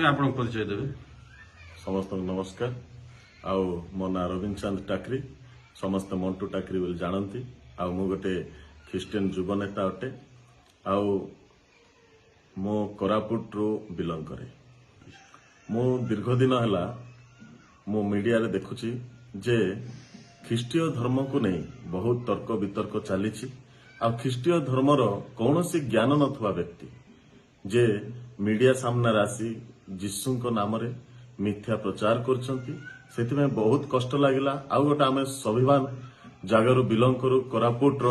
ଆପଣ ପରିଚୟ ଦେବେ। ସମସ୍ତଙ୍କୁ ନମସ୍କାର। ଆଉ ମୋ ନାଁ ରବୀନ୍ଦ୍ର ଚାନ୍ଦ ଟାକରି, ସମସ୍ତେ ମଣ୍ଟୁ ଟାକରି ବୋଲି ଜାଣନ୍ତି। ଆଉ ମୁଁ ଗୋଟେ ଖ୍ରୀଷ୍ଟିଆନ ଯୁବ ନେତା ଅଟେ। ଆଉ ମୁଁ କୋରାପୁଟରୁ ବିଲଙ୍ଗ କରେ। ମୁଁ ଦୀର୍ଘ ଦିନ ହେଲା ମୁଁ ମିଡିଆରେ ଦେଖୁଛି ଯେ ଖ୍ରୀଷ୍ଟୀୟ ଧର୍ମକୁ ନେଇ ବହୁତ ତର୍କ ବିତର୍କ ଚାଲିଛି। ଆଉ ଖ୍ରୀଷ୍ଟୀୟ ଧର୍ମର କୌଣସି ଜ୍ଞାନ ନଥିବା ବ୍ୟକ୍ତି ଯେ ମିଡିଆ ସାମ୍ନାରେ ଆସି ଯୀଶୁଙ୍କ ନାମରେ ମିଥ୍ୟା ପ୍ରଚାର କରୁଛନ୍ତି, ସେଥିପାଇଁ ବହୁତ କଷ୍ଟ ଲାଗିଲା। ଆଉ ଗୋଟେ ଆମେ ସ୍ୱାଭିମାନ ଜାଗାରୁ ବିଲଙ୍ଗ କରୁ, କୋରାପୁଟର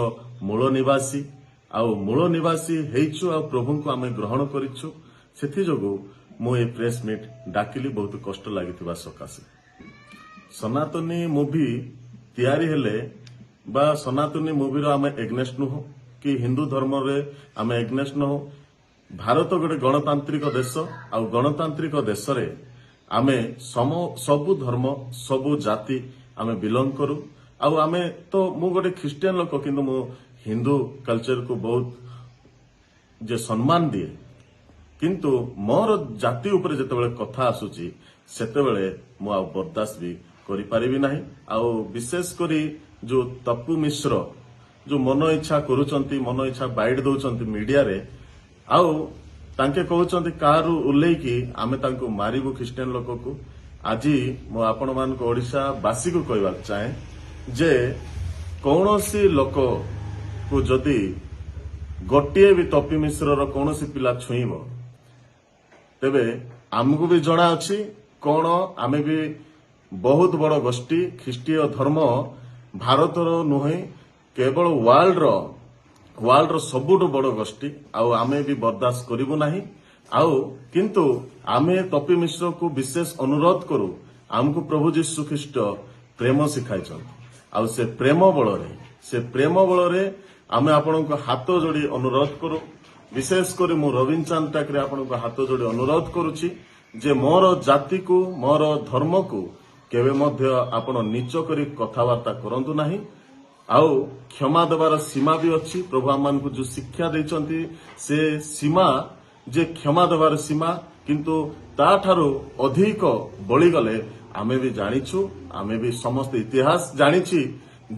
ମୂଳ ନିବାସୀ। ଆଉ ମୂଳ ନିବାସୀ ହେଇଛୁ ଆଉ ପ୍ରଭୁଙ୍କୁ ଆମେ ଗ୍ରହଣ କରିଛୁ। ସେଥିଯୋଗୁଁ ମୁଁ ଏ ପ୍ରେସ୍ ମିଟ୍ ଡାକିଲି ବହୁତ କଷ୍ଟ ଲାଗିଥିବା ସକାଶେ। ସନାତନୀ ମୁଭି ତିଆରି ହେଲେ ବା ସନାତନୀ ମୁଭିର ଆମେ ଏଗନେଷ୍ଟ ନୁହଁ କି ହିନ୍ଦୁ ଧର୍ମରେ ଆମେ ଏଗନେଷ୍ଟ ନୁହଁ। ଭାରତ ଗୋଟେ ଗଣତାନ୍ତ୍ରିକ ଦେଶ, ଆଉ ଗଣତାନ୍ତ୍ରିକ ଦେଶରେ ଆମେ ସବୁ ଧର୍ମ ସବୁ ଜାତି ଆମେ ବିଲଙ୍ଗ କରୁ। ଆଉ ଆମେ ତ ମୁଁ ଗୋଟେ ଖ୍ରୀଷ୍ଟିଆନ ଲୋକ, କିନ୍ତୁ ମୁଁ ହିନ୍ଦୁ କଲଚରକୁ ବହୁତ ଯେ ସମ୍ମାନ ଦିଏ। କିନ୍ତୁ ମୋର ଜାତି ଉପରେ ଯେତେବେଳେ କଥା ଆସୁଛି ସେତେବେଳେ ମୁଁ ଆଉ ବରଦାସ୍ତ ବି କରିପାରିବି ନାହିଁ। ଆଉ ବିଶେଷ କରି ଯୋଉ ତପୁ ମିଶ୍ର ଯୋଉ ମନ ଇଚ୍ଛା କରୁଛନ୍ତି, ମନ ଇଚ୍ଛା ବାଇଟ ଦଉଛନ୍ତି ମିଡିଆରେ, ଆଉ ତାଙ୍କେ କହୁଛନ୍ତି କାହାରୁ ଓହ୍ଲେଇକି ଆମେ ତାଙ୍କୁ ମାରିବୁ ଖ୍ରୀଷ୍ଟିଆନ ଲୋକକୁ। ଆଜି ମୁଁ ଆପଣମାନଙ୍କୁ ଓଡ଼ିଶାବାସୀକୁ କହିବାକୁ ଚାହେଁ ଯେ କୌଣସି ଲୋକକୁ ଯଦି ଗୋଟିଏ ବି ତପି ମିଶ୍ରର କୌଣସି ପିଲା ଛୁଇଁବ, ତେବେ ଆମକୁ ବି ଜଣା ଅଛି କଣ, ଆମେ ବି ବହୁତ ବଡ ଗୋଷ୍ଠୀ। ଖ୍ରୀଷ୍ଟୀୟ ଧର୍ମ ଭାରତର ନୁହେଁ କେବଳ ୱାର୍ଲଡର ସବୁଠୁ ବଡ ଗୋଷ୍ଠୀ। ଆଉ ଆମେ ବି ବରଦାସ୍ତ କରିବୁ ନାହିଁ। ଆଉ କିନ୍ତୁ ଆମେ ତପି ମିଶ୍ରକୁ ବିଶେଷ ଅନୁରୋଧ କରୁ, ଆମକୁ ପ୍ରଭୁ ଯୀଶୁ ଖ୍ରୀଷ୍ଟ ପ୍ରେମ ଶିଖାଇଛନ୍ତି। ଆଉ ସେ ପ୍ରେମ ବଳରେ ଆମେ ଆପଣଙ୍କ ହାତ ଯୋଡ଼ି ଅନୁରୋଧ କରୁ। ବିଶେଷ କରି ମୁଁ ରବୀନ୍ଦ୍ର ଚାନ୍ଦ ଟାକରେ ଆପଣଙ୍କ ହାତ ଯୋଡ଼ି ଅନୁରୋଧ କରୁଛି ଯେ ମୋର ଜାତିକୁ, ମୋର ଧର୍ମକୁ କେବେ ମଧ୍ୟ ଆପଣ ନିଚ କରି କଥାବାର୍ତ୍ତା କରନ୍ତୁ ନାହିଁ। ଆଉ କ୍ଷମା ଦେବାର ସୀମା ବି ଅଛି। ପ୍ରଭୁ ଆମମାନଙ୍କୁ ଯୋଉ ଶିକ୍ଷା ଦେଇଛନ୍ତି ସେ ସୀମା ଯେ କ୍ଷମା ଦେବାର ସୀମା, କିନ୍ତୁ ତାଠାରୁ ଅଧିକ ବଳିଗଲେ ଆମେ ବି ଜାଣିଛୁ, ଆମେ ବି ସମସ୍ତ ଇତିହାସ ଜାଣିଛି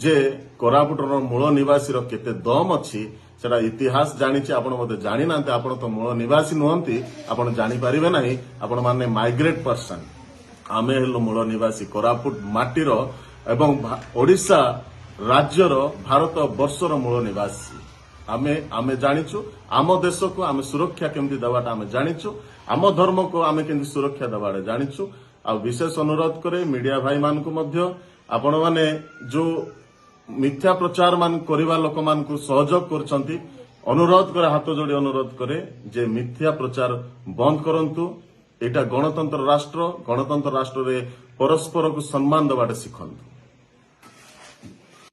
ଯେ କୋରାପୁଟର ମୂଳ ନିବାସୀର କେତେ ଦମ ଅଛି। ସେଟା ଇତିହାସ ଜାଣିଛି। ଆପଣ ବୋଧେ ଜାଣିନାହାନ୍ତି, ଆପଣ ତ ମୂଳ ନିବାସୀ ନୁହନ୍ତି, ଆପଣ ଜାଣିପାରିବେ ନାହିଁ। ଆପଣ ମାନେ ମାଇଗ୍ରେଟ ପର୍ସନ। ଆମେ ହେଲୁ ମୂଳ ନିବାସୀ, କୋରାପୁଟ ମାଟିର ଏବଂ ଓଡ଼ିଶା ରାଜ୍ୟର, ଭାରତ ବର୍ଷର ମୂଳ ନିବାସୀ। ଆମେ ଜାଣିଛୁ ଆମ ଦେଶକୁ ଆମେ ସୁରକ୍ଷା କେମିତି ଦେବାଟା ଆମେ ଜାଣିଛୁ, ଆମ ଧର୍ମକୁ ଆମେ କେମିତି ସୁରକ୍ଷା ଦେବାଟା ଜାଣିଛୁ। ଆଉ ବିଶେଷ ଅନୁରୋଧ କରେ ମିଡିଆ ଭାଇମାନଙ୍କୁ ମଧ୍ୟ, ଆପଣମାନେ ଯୋଉ ମିଥ୍ୟା ପ୍ରଚାର କରିବା ଲୋକମାନଙ୍କୁ ସହଯୋଗ କରୁଛନ୍ତି, ଅନୁରୋଧ କରେ, ହାତ ଯୋଡ଼ି ଅନୁରୋଧ କରେ ଯେ ମିଥ୍ୟା ପ୍ରଚାର ବନ୍ଦ କରନ୍ତୁ। ଏଇଟା ଗଣତନ୍ତ୍ର ରାଷ୍ଟ୍ର, ଗଣତନ୍ତ୍ର ରାଷ୍ଟ୍ରରେ ପରସ୍ପରକୁ ସମ୍ମାନ ଦେବାଟା ଶିଖନ୍ତୁ।